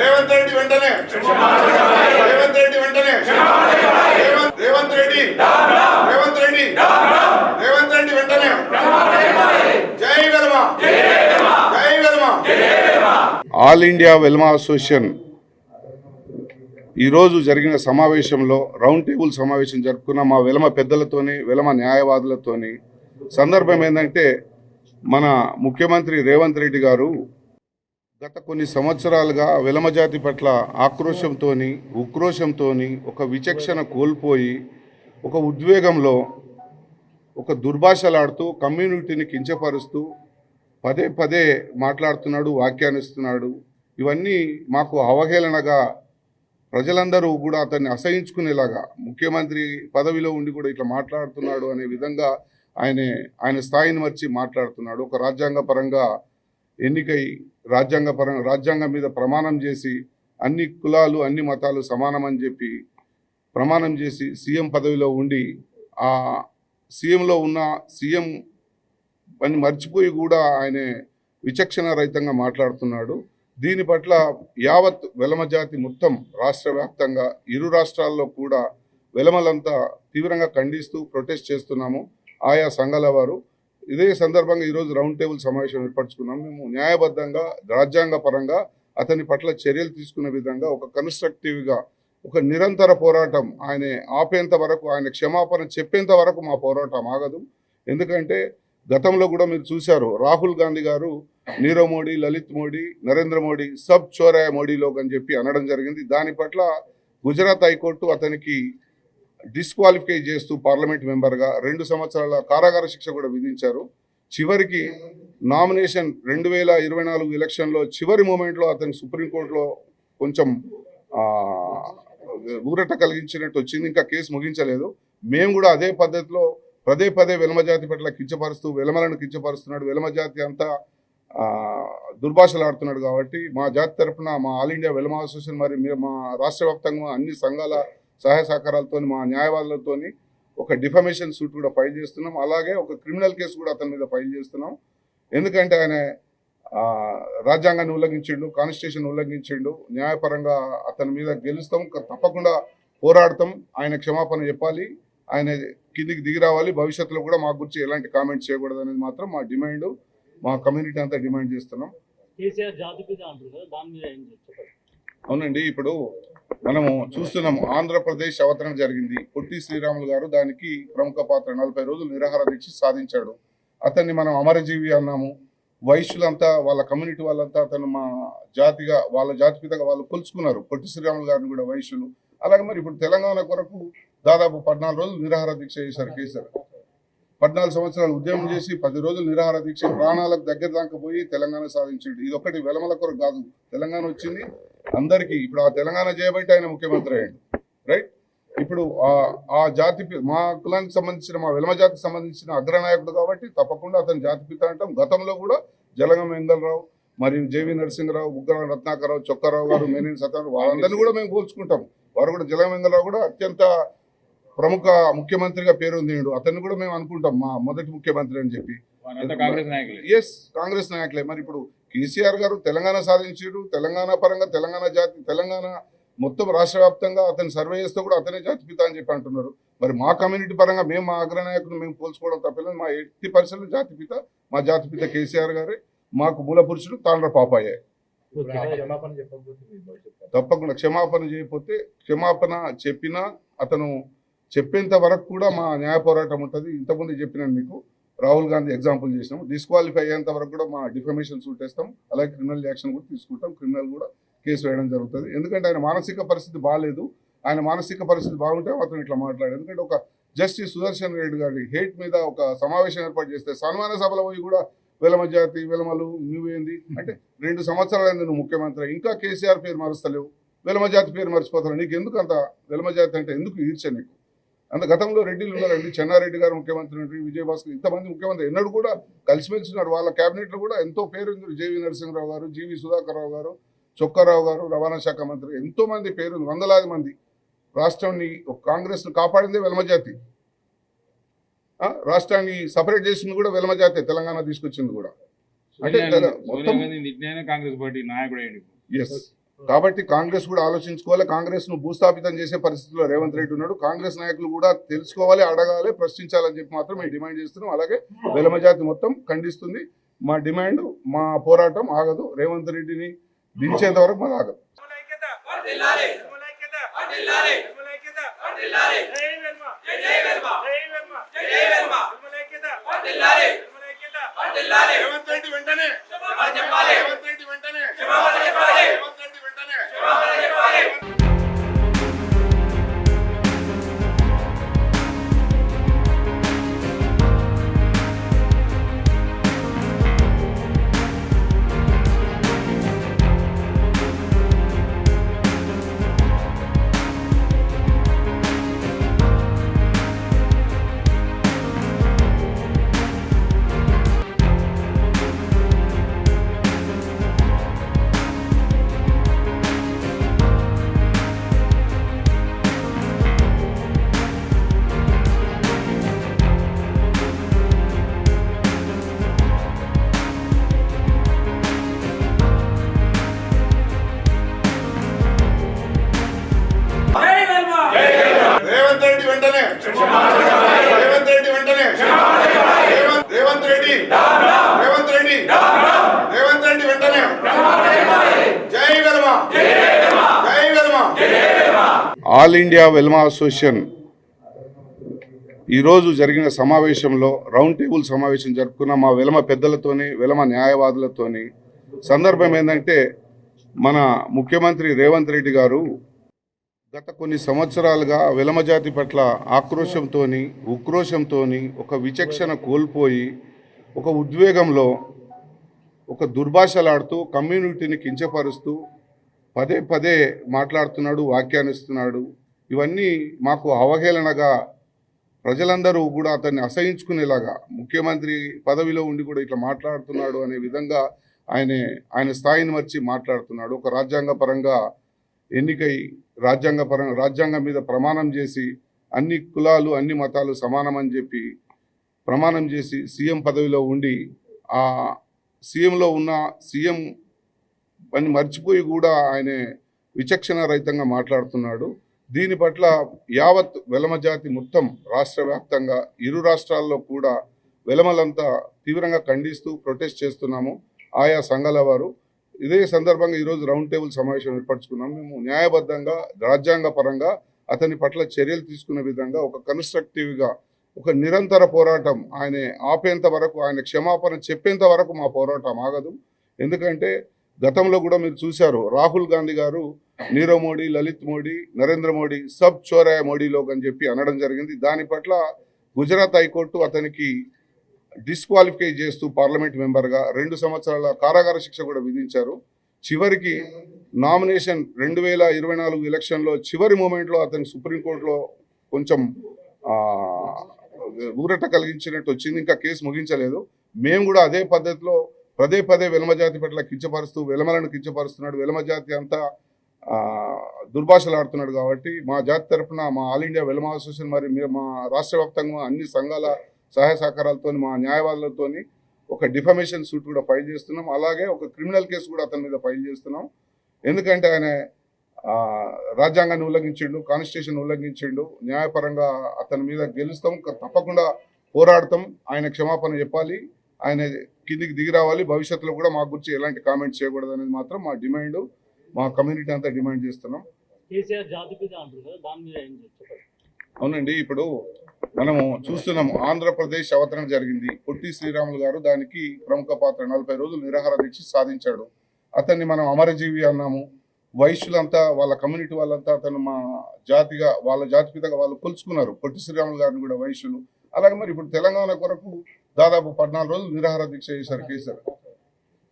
రేవంత్ రెడ్డి వెంటనే all India Velama association ఈరోజు జరిగిన సమావేశంలో రౌండ్ టేబుల్ సమావేశం జరుపుకున్న మా వెలమ పెద్దలతోని వెలమ న్యాయవాదులతోని సందర్భం ఏంటంటే మన ముఖ్యమంత్రి రేవంత్ రెడ్డి గారు గత కొన్ని సంవత్సరాలుగా వెలమ జాతి పట్ల ఆక్రోశంతో ఉక్రోషంతో ఒక విచక్షణ కోల్పోయి ఒక ఉద్వేగంలో ఒక దుర్భాషలాడుతూ కమ్యూనిటీని కించపరుస్తూ పదే పదే మాట్లాడుతున్నాడు, వ్యాఖ్యానిస్తున్నాడు. ఇవన్నీ మాకు అవహేళనగా ప్రజలందరూ కూడా అతన్ని అసహించుకునేలాగా ముఖ్యమంత్రి పదవిలో ఉండి కూడా ఇట్లా మాట్లాడుతున్నాడు అనే విధంగా ఆయన స్థాయిని మర్చి మాట్లాడుతున్నాడు. ఒక రాజ్యాంగపరంగా ఎన్నికై రాజ్యాంగం మీద ప్రమాణం చేసి అన్ని కులాలు అన్ని మతాలు సమానమని చెప్పి ప్రమాణం చేసి సీఎం పదవిలో ఉండి ఆ సీఎంలో ఉన్న సీఎం పని మర్చిపోయి కూడా ఆయన విచక్షణ రహితంగా మాట్లాడుతున్నాడు. దీని పట్ల యావత్ వెలమ జాతి మొత్తం రాష్ట్ర వ్యాప్తంగా ఇరు రాష్ట్రాల్లో కూడా వెలమలంతా తీవ్రంగా ఖండిస్తూ ప్రొటెస్ట్ చేస్తున్నాము ఆయా సంఘాల వారు. ఇదే సందర్భంగా ఈరోజు రౌండ్ టేబుల్ సమావేశం ఏర్పరచుకున్నాం. మేము న్యాయబద్ధంగా రాజ్యాంగ పరంగా అతని పట్ల చర్యలు తీసుకునే విధంగా ఒక కన్స్ట్రక్టివ్గా ఒక నిరంతర పోరాటం ఆయన ఆపేంత వరకు, ఆయన క్షమాపణ చెప్పేంత వరకు మా పోరాటం ఆగదు. ఎందుకంటే గతంలో కూడా మీరు చూశారు, రాహుల్ గాంధీ గారు నీరవ్ మోడీ, లలిత్ మోడీ, నరేంద్ర మోడీ సబ్ చోరాయ మోడీలోకి అని చెప్పి అనడం జరిగింది. దాని పట్ల గుజరాత్ హైకోర్టు అతనికి డిస్క్వాలిఫై చేస్తూ పార్లమెంట్ మెంబర్గా 2 సంవత్సరాల కారాగార శిక్ష కూడా విధించారు. చివరికి నామినేషన్ 2024 ఎలక్షన్లో చివరి మూమెంట్లో అతను సుప్రీంకోర్టులో కొంచెం ఊరట కలిగించినట్టు వచ్చింది. ఇంకా కేసు ముగించలేదు. మేము కూడా అదే పద్ధతిలో పదే పదే వెలమ జాతి పట్ల కించపరుస్తూ వెలమలను కించపరుస్తున్నాడు, వెలమ జాతి అంతా దుర్భాషలాడుతున్నాడు. కాబట్టి మా జాతి తరఫున మా ఆల్ ఇండియా వెలమ అసోసియేషన్ మరి మా రాష్ట్ర వ్యాప్తంగా అన్ని సంఘాల సహాయ సహకారాలతో మా న్యాయవాదులతో ఒక డిఫమేషన్ సూట్ కూడా ఫైల్ చేస్తున్నాం. అలాగే ఒక క్రిమినల్ కేసు కూడా అతని మీద ఫైల్ చేస్తున్నాం. ఎందుకంటే ఆయన రాజ్యాంగాన్ని ఉల్లంఘించిండు, కాన్స్టిట్యూషన్ ఉల్లంఘించిండు. న్యాయపరంగా అతని మీద గెలుస్తాం, తప్పకుండా పోరాడతాం. ఆయన క్షమాపణ చెప్పాలి, ఆయన కిందికి దిగి రావాలి. భవిష్యత్తులో కూడా మా గురించి ఎలాంటి కామెంట్స్ చేయకూడదు అనేది మాత్రం మా డిమాండ్, మా కమ్యూనిటీ అంతా డిమాండ్ చేస్తున్నాం. అవునండి, ఇప్పుడు మనము చూస్తున్నాము ఆంధ్రప్రదేశ్ అవతరణ జరిగింది. పొట్టి శ్రీరాములు గారు దానికి ప్రముఖ పాత్ర 40 రోజులు నిరాహార దీక్ష సాధించాడు. అతన్ని మనం అమరజీవి అన్నాము. వైశ్యులంతా వాళ్ళ కమ్యూనిటీ వాళ్ళంతా అతను మా జాతిగా వాళ్ళ జాతిపితగా వాళ్ళు కొలుచుకున్నారు పొట్టి శ్రీరాములు గారిని కూడా వైశ్యులు. అలాగే మరి ఇప్పుడు తెలంగాణ కొరకు దాదాపు 14 రోజులు నిరాహార దీక్ష చేశారు కేసీఆర్. 14 సంవత్సరాలు ఉద్యమం చేసి 10 రోజులు నిరాహార దీక్ష ప్రాణాలకు దగ్గర దాకా పోయి తెలంగాణ సాధించాడు. ఇది ఒకటి వెలమల కొరకు కాదు, తెలంగాణ వచ్చింది అందరికీ. ఇప్పుడు ఆ తెలంగాణ చేయబట్టి ఆయన ముఖ్యమంత్రి అయ్యాడు, రైట్. ఇప్పుడు ఆ జాతి మా కులానికి సంబంధించిన మా వెలమ జాతికి సంబంధించిన అగ్రనాయకుడు కాబట్టి తప్పకుండా అతని జాతిపిత అంటాం. గతంలో కూడా జలగం వెంగళరావు మరియు జేవి నరసింహరావు, బుగ్గన రత్నాకరరావు, చొక్కారావు గారు, మేనేని సత్యనారాయణ వాళ్ళందరినీ కూడా మేము పోల్చుకుంటాం. వారు కూడా జలగం వెంగళరావు కూడా అత్యంత ప్రముఖ ముఖ్యమంత్రిగా పేరు ఉంది. అతన్ని కూడా మేము అనుకుంటాం మా మొదటి ముఖ్యమంత్రి అని చెప్పి. ఎస్, కాంగ్రెస్ నాయకులే. మరి ఇప్పుడు కేసీఆర్ గారు తెలంగాణ సాధించారు. తెలంగాణ పరంగా తెలంగాణ జాతి, తెలంగాణ మొత్తం రాష్ట్ర వ్యాప్తంగా అతను సర్వే చేస్తే కూడా అతనే జాతిపిత అని చెప్పి అంటున్నారు. మరి మా కమ్యూనిటీ పరంగా మేము మా అగ్రనాయకులు మేము పోల్చుకోవడం తప్పలేదు. మా 80% జాతిపిత మా జాతిపిత కేసీఆర్ గారే. మాకు మూల పురుషుడు తాండ్ర పాపయ్య. తప్పకుండా క్షమాపణ చేయకపోతే క్షమాపణ చెప్పినా అతను చెప్పేంత వరకు కూడా మా న్యాయ పోరాటం ఉంటుంది. ఇంతకుముందు చెప్పినాను మీకు, రాహుల్ గాంధీ ఎగ్జాంపుల్ చేసినాం. డిస్క్వాలిఫై అయ్యేంత వరకు కూడా మా డిఫమేషన్ సూట్ వేస్తాం, అలాగే క్రిమినల్ యాక్షన్ కూడా తీసుకుంటాం. క్రిమినల్ కూడా కేసు వేయడం జరుగుతుంది. ఎందుకంటే ఆయన మానసిక పరిస్థితి బాగాలేదు. ఆయన మానసిక పరిస్థితి బాగుంటే అతను ఇట్లా మాట్లాడాడు. ఎందుకంటే ఒక జస్టిస్ సుదర్శన్ రెడ్డి గారి హేట్ మీద ఒక సమావేశం ఏర్పాటు చేస్తే సన్మాన సభలో పోయి కూడా వెలమ జాతి వెలమలు నువ్వేంది అంటే 2 సంవత్సరాలైంది నువ్వు ముఖ్యమంత్రి, ఇంకా కేసీఆర్ పేరు మరుస్తలేవు, వెలమ జాతి పేరు మర్చిపోతారు. నీకు ఎందుకు అంత వెలమ జాతి అంటే ఎందుకు ఈర్చ నీకు? అంత గతంలో రెడ్డిలు ఉన్నారండి, చెన్నారెడ్డి గారు ముఖ్యమంత్రి, విజయభాస్కర్, ఇంతమంది ముఖ్యమంత్రి ఎన్నడూ కూడా కలిసిమెలిసి ఉన్నారు. వాళ్ళ కేబినెట్లో కూడా ఎంతో పేరు ఉంది. జేవి నరసింహరావు గారు, జీవి సుధాకర్ రావు గారు, చొక్కారావు గారు, రవాణా శాఖ మంత్రి, ఎంతో మంది పేరు, వందలాది మంది. రాష్ట్రాన్ని కాంగ్రెస్ను కాపాడిందే వెలమ జాతి. రాష్ట్రాన్ని సపరేట్ చేసింది కూడా వెలమ జాతే, తెలంగాణ తీసుకొచ్చింది కూడా. అంటే మొత్తం కాంగ్రెస్ పార్టీ నాయకుడు. ఎస్, కాబట్టి కాంగ్రెస్ కూడా ఆలోచించుకోవాలి. కాంగ్రెస్ ను భూస్థాపితం చేసే పరిస్థితిలో రేవంత్ రెడ్డి ఉన్నాడు. కాంగ్రెస్ నాయకులు కూడా తెలుసుకోవాలి, అడగాలి, ప్రశ్నించాలని చెప్పి మాత్రం మేము డిమాండ్ చేస్తున్నాం. అలాగే వెలమ జాతి మొత్తం ఖండిస్తుంది. మా డిమాండ్, మా పోరాటం ఆగదు. రేవంత్ రెడ్డిని దించేంత వరకు మాది ఆగదు. ఆల్ ఇండియా వెల్మా అసోసియేషన్ ఈరోజు జరిగిన సమావేశంలో రౌండ్ టేబుల్ సమావేశం జరుపుకున్న మా వెలమ పెద్దలతోని, వెలమ న్యాయవాదులతోని. సందర్భం ఏంటంటే, మన ముఖ్యమంత్రి రేవంత్ రెడ్డి గారు గత కొన్ని సంవత్సరాలుగా వెలమ జాతి పట్ల ఆక్రోశంతోని, ఉక్రోషంతోని, ఒక విచక్షణ కోల్పోయి, ఒక ఉద్వేగంలో, ఒక దుర్భాషలాడుతూ, కమ్యూనిటీని కించపరుస్తూ పదే పదే మాట్లాడుతున్నాడు, వ్యాఖ్యానిస్తున్నాడు. ఇవన్నీ మాకు అవహేళనగా, ప్రజలందరూ కూడా అతన్ని అసహించుకునేలాగా, ముఖ్యమంత్రి పదవిలో ఉండి కూడా ఇట్లా మాట్లాడుతున్నాడు అనే విధంగా ఆయన స్థాయిని మర్చి మాట్లాడుతున్నాడు. ఒక రాజ్యాంగపరంగా ఎన్నికై రాజ్యాంగం మీద ప్రమాణం చేసి అన్ని కులాలు, అన్ని మతాలు సమానమని చెప్పి ప్రమాణం చేసి సీఎం పదవిలో ఉండి ఆ సీఎంలో ఉన్న సీఎం అని మర్చిపోయి కూడా ఆయన విచక్షణ రహితంగా మాట్లాడుతున్నాడు. దీని పట్ల యావత్ వెలమ జాతి మొత్తం రాష్ట్ర వ్యాప్తంగా, ఇరు రాష్ట్రాల్లో కూడా వెలమలంతా తీవ్రంగా ఖండిస్తూ ప్రొటెస్ట్ చేస్తున్నాము, ఆయా సంఘాల వారు. ఇదే సందర్భంగా ఈరోజు రౌండ్ టేబుల్ సమావేశం ఏర్పరచుకున్నాం. మేము న్యాయబద్ధంగా, రాజ్యాంగ పరంగా అతని పట్ల చర్యలు తీసుకునే విధంగా ఒక కన్స్ట్రక్టివ్గా, ఒక నిరంతర పోరాటం, ఆయన ఆపేంత వరకు, ఆయన క్షమాపణ చెప్పేంత వరకు మా పోరాటం ఆగదు. ఎందుకంటే గతంలో కూడా మీరు చూశారు, రాహుల్ గాంధీ గారు నీరవ్ మోడీ, లలిత్ మోడీ, నరేంద్ర మోడీ సబ్ చోరాయ మోడీలోకి అని చెప్పి అనడం జరిగింది. దాని పట్ల గుజరాత్ హైకోర్టు అతనికి డిస్క్వాలిఫై చేస్తూ పార్లమెంట్ మెంబర్గా 2 సంవత్సరాల కారాగార శిక్ష కూడా విధించారు. చివరికి నామినేషన్ 2024 ఎలక్షన్లో చివరి మూమెంట్లో అతను సుప్రీంకోర్టులో కొంచెం ఊరట కలిగించినట్టు వచ్చింది. ఇంకా కేసు ముగించలేదు. మేము కూడా అదే పద్ధతిలో పదే పదే వెలమ జాతి పట్ల కించపరుస్తూ, వెలమలను కించపరుస్తున్నాడు, వెలమ జాతి అంతా దుర్భాషలాడుతున్నాడు. కాబట్టి మా జాతి తరఫున, మా ఆల్ ఇండియా వెలమ అసోసియేషన్, మరి మా రాష్ట్ర వ్యాప్తంగా అన్ని సంఘాల సహాయ సహకారాలతో, మా న్యాయవాదులతో ఒక డిఫమేషన్ సూట్ కూడా ఫైల్ చేస్తున్నాం. అలాగే ఒక క్రిమినల్ కేసు కూడా అతని మీద ఫైల్ చేస్తున్నాం. ఎందుకంటే ఆయన రాజ్యాంగాన్ని ఉల్లంఘించిండు, కాన్స్టిట్యూషన్ ఉల్లంఘించిండు. న్యాయపరంగా అతని మీద గెలుస్తాం, తప్పకుండా పోరాడతాం. ఆయన క్షమాపణ చెప్పాలి. ఆయన కిందికి దిగి రావాలి. భవిష్యత్తులో కూడా మా గురించి ఎలాంటి కామెంట్స్ చేయకూడదు అనేది మాత్రం మా డిమాండ్. మా కమ్యూనిటీ అంతా డిమాండ్ చేస్తున్నాం. కేసీఆర్ జాతిపిత అంటారు కదా, దాని మీద ఏం చెప్పండి. అవునండి, ఇప్పుడు మనము చూస్తున్నాము ఆంధ్రప్రదేశ్ అవతరణ జరిగింది. పొట్టి శ్రీరాములు గారు దానికి ప్రముఖ పాత్ర. 40 రోజులు నిరాహార దీక్ష సాధించాడు. అతన్ని మనం అమరజీవి అన్నాము. వైశ్యులంతా వాళ్ళ కమ్యూనిటీ వాళ్ళంతా అతను మా జాతిగా వాళ్ళ జాతిపితగా వాళ్ళు కొలుచుకున్నారు. పొట్టి శ్రీరాములు గారిని కూడా వైశ్యులు. అలాగే మరి ఇప్పుడు తెలంగాణ కొరకు దాదాపు 14 రోజులు నిరాహార దీక్ష చేశారు కేసీఆర్.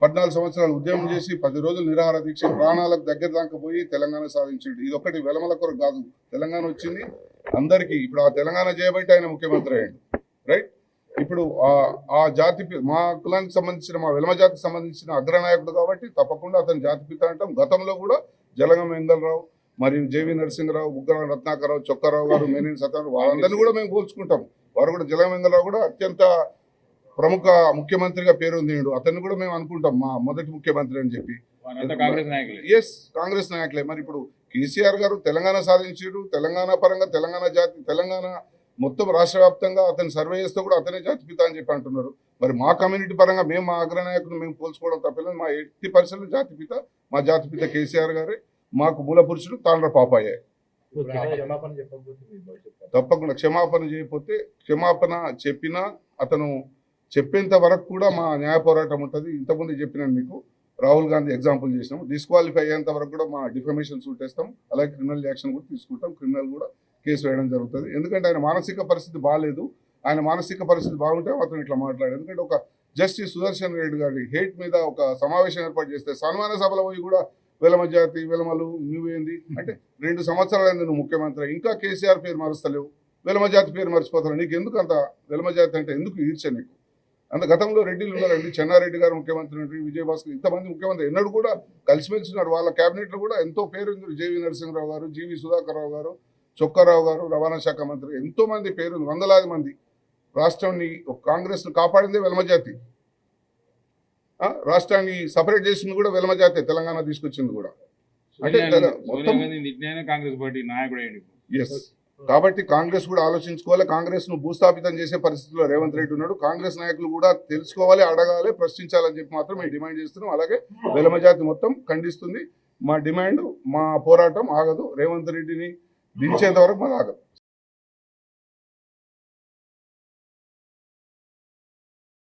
14 సంవత్సరాలు ఉద్యమం చేసి 10 రోజులు నిరాహార దీక్ష ప్రాణాలకు దగ్గర దాకా పోయి తెలంగాణ సాధించాడు. ఇది ఒకటి వెలమల కొరకు కాదు, తెలంగాణ వచ్చింది అందరికీ. ఇప్పుడు ఆ తెలంగాణ చేయబట్టి ఆయన ముఖ్యమంత్రి అయ్యాడు. రైట్. ఇప్పుడు ఆ జాతి మా కులానికి సంబంధించిన మా వెలమ జాతికి సంబంధించిన అగ్రనాయకుడు కాబట్టి తప్పకుండా అతని జాతిపిత అంటాం. గతంలో కూడా జలగం వెంగళరావు మరియు జేవి నరసింహరావు, బుగ్గన రత్నాకరరావు, చొక్కారావు గారు, మేనేని సత్యనారాయణ వాళ్ళందరినీ కూడా మేము పోల్చుకుంటాం. వారు కూడా జలగం వెంగళరావు కూడా అత్యంత ప్రముఖ ముఖ్యమంత్రిగా పేరొంది. అతన్ని కూడా మేము అనుకుంటాం మా మొదటి ముఖ్యమంత్రి అని చెప్పి. వారంతా కాంగ్రెస్ నాయకులే. ఎస్, కాంగ్రెస్ నాయకులే. మరి ఇప్పుడు కేసీఆర్ గారు తెలంగాణ సాధించారు. తెలంగాణ పరంగా తెలంగాణ జాతి, తెలంగాణ మొత్తం రాష్ట్ర వ్యాప్తంగా అతను సర్వే చేస్తే కూడా అతనే జాతిపిత అని చెప్పి అంటున్నారు. మరి మా కమ్యూనిటీ పరంగా మేము మా అగ్రనాయకులు మేము పోల్చుకోవడం తప్పలేదు. మా 80% జాతిపిత మా జాతిపిత కేసీఆర్ గారే. మాకు మూల పురుషుడు తాండ్ర పాపాయే. తప్పకుండా క్షమాపణ చేయకపోతే, క్షమాపణ చెప్పినా అతను చెప్పేంత వరకు కూడా మా న్యాయ పోరాటం ఉంటుంది. ఇంతకుముందు చెప్పినాను మీకు, రాహుల్ గాంధీ ఎగ్జాంపుల్ చేసినాం. డిస్క్వాలిఫై అయ్యేంత వరకు కూడా మా డిఫమేషన్ సూట్ వేస్తాం. అలాగే క్రిమినల్ యాక్షన్ కూడా తీసుకుంటాం. క్రిమినల్ కూడా కేసు వేయడం జరుగుతుంది. ఎందుకంటే ఆయన మానసిక పరిస్థితి బాగాలేదు. ఆయన మానసిక పరిస్థితి బాగుంటే అతను ఇట్లా మాట్లాడాడు. ఎందుకంటే ఒక జస్టిస్ సుదర్శన్ రెడ్డి గారి హేట్ మీద ఒక సమావేశం ఏర్పాటు చేస్తే సన్మాన సభలో పోయి కూడా వెలమ జాతి, వెలమలు, నువ్వేంది అంటే 2 సంవత్సరాలైంది నువ్వు ముఖ్యమంత్రి, ఇంకా కేసీఆర్ పేరు మారుస్తలేవు, వెలమ జాతి పేరు మర్చిపోతావు. నీకు ఎందుకు అంత వెలమ జాతి అంటే ఎందుకు ఈర్చ నీకు? అంత గతంలో రెడ్డిలు ఉన్నారండి. చెన్నారెడ్డి గారు ముఖ్యమంత్రి ఉండి, విజయభాస్కర్, ఇంతమంది ముఖ్యమంత్రి ఎన్నడూ కూడా కలిసిమెలిసి ఉన్నారు. వాళ్ళ క్యాబినెట్లో కూడా ఎంతో పేరుంది. జేవి నరసింహరావు గారు, జీవి సుధాకర్ రావు గారు, చొక్కారావు గారు, రవాణా శాఖ మంత్రి, ఎంతో మంది పేరుంది. వందలాది మంది. రాష్ట్రాన్ని కాంగ్రెస్ కాపాడిందే వెలమజాతి. రాష్ట్రాన్ని సపరేట్ చేసింది కూడా వెలమజాతే. తెలంగాణ తీసుకొచ్చింది కూడా అంటే మొత్తం కాంగ్రెస్ పార్టీ నాయకుడు. ఎస్. కాబట్టి కాంగ్రెస్ కూడా ఆలోచించుకోవాలి. కాంగ్రెస్ ను భూస్థాపితం చేసే పరిస్థితిలో రేవంత్ రెడ్డి ఉన్నాడు. కాంగ్రెస్ నాయకులు కూడా తెలుసుకోవాలి, అడగాలి, ప్రశ్నించాలని చెప్పి మాత్రం మేము డిమాండ్ చేస్తున్నాం. అలాగే వెలమజాతి మొత్తం ఖండిస్తుంది. మా డిమాండ్, మా పోరాటం ఆగదు. రేవంత్ రెడ్డిని దించేంత వరకు మాకు ఆగదు.